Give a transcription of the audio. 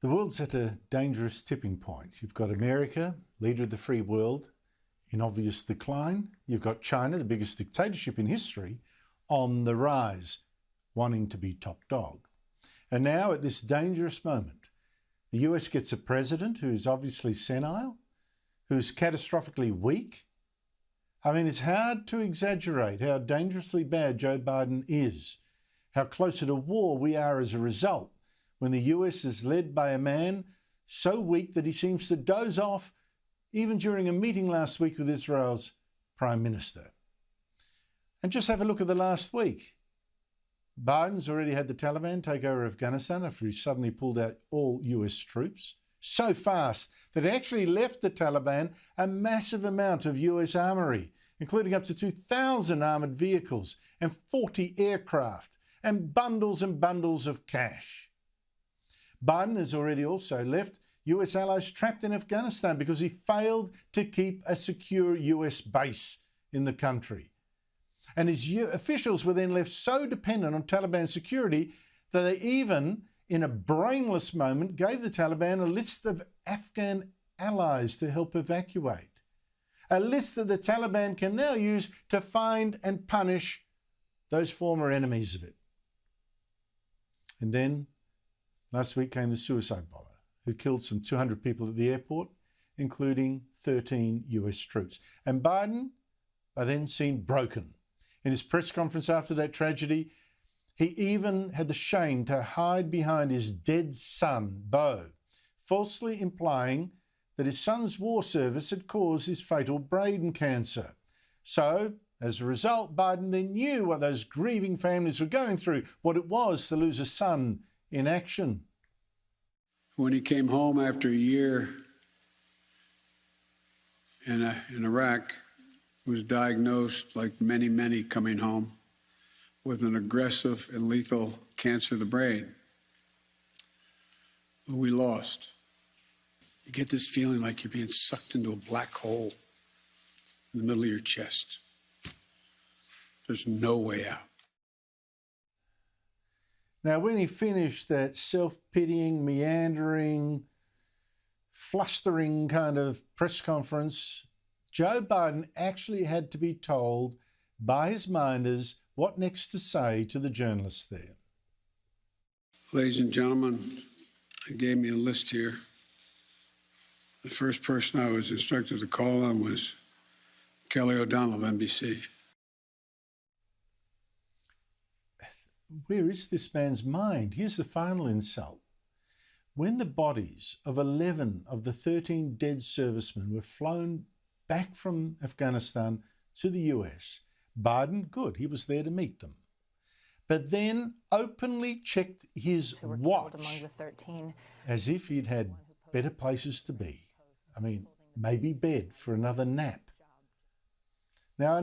The world's at a dangerous tipping point. You've got America, leader of the free world, in obvious decline. You've got China, the biggest dictatorship in history, on the rise, wanting to be top dog. And now at this dangerous moment, the US gets a president who's obviously senile, who's catastrophically weak. I mean, it's hard to exaggerate how dangerously bad Joe Biden is, how closer to war we are as a result, when the US is led by a man so weak that he seems to doze off even during a meeting last week with Israel's Prime Minister. And just have a look at the last week. Biden's already had the Taliban take over Afghanistan after he suddenly pulled out all US troops, so fast that it actually left the Taliban a massive amount of US armoury, including up to 2,000 armoured vehicles and 40 aircraft and bundles of cash. Biden has already also left US allies trapped in Afghanistan because he failed to keep a secure US base in the country. And his officials were then left so dependent on Taliban security that they even, in a brainless moment, gave the Taliban a list of Afghan allies to help evacuate. A list that the Taliban can now use to find and punish those former enemies of it. And then last week came the suicide bomber who killed some 200 people at the airport, including 13 US troops. And Biden, by then, seemed broken. In his press conference after that tragedy, he even had the shame to hide behind his dead son, Beau, falsely implying that his son's war service had caused his fatal brain cancer. So, as a result, Biden then knew what those grieving families were going through, what it was to lose a son in action. When he came home after a year in Iraq, he was diagnosed, like many coming home, with an aggressive and lethal cancer of the brain. We lost. You get this feeling like you're being sucked into a black hole in the middle of your chest. There's no way out. Now, when he finished that self-pitying, meandering, flustering kind of press conference, Joe Biden actually had to be told by his minders what next to say to the journalists there. Ladies and gentlemen, they gave me a list here. The first person I was instructed to call on was Kelly O'Donnell of NBC. Where is this man's mind? Here's the final insult. When the bodies of 11 of the 13 dead servicemen were flown back from Afghanistan to the US, Biden, good, he was there to meet them, but then openly checked his watch among the 13. As if he'd had better places to be. I mean, maybe bed for another nap. Now,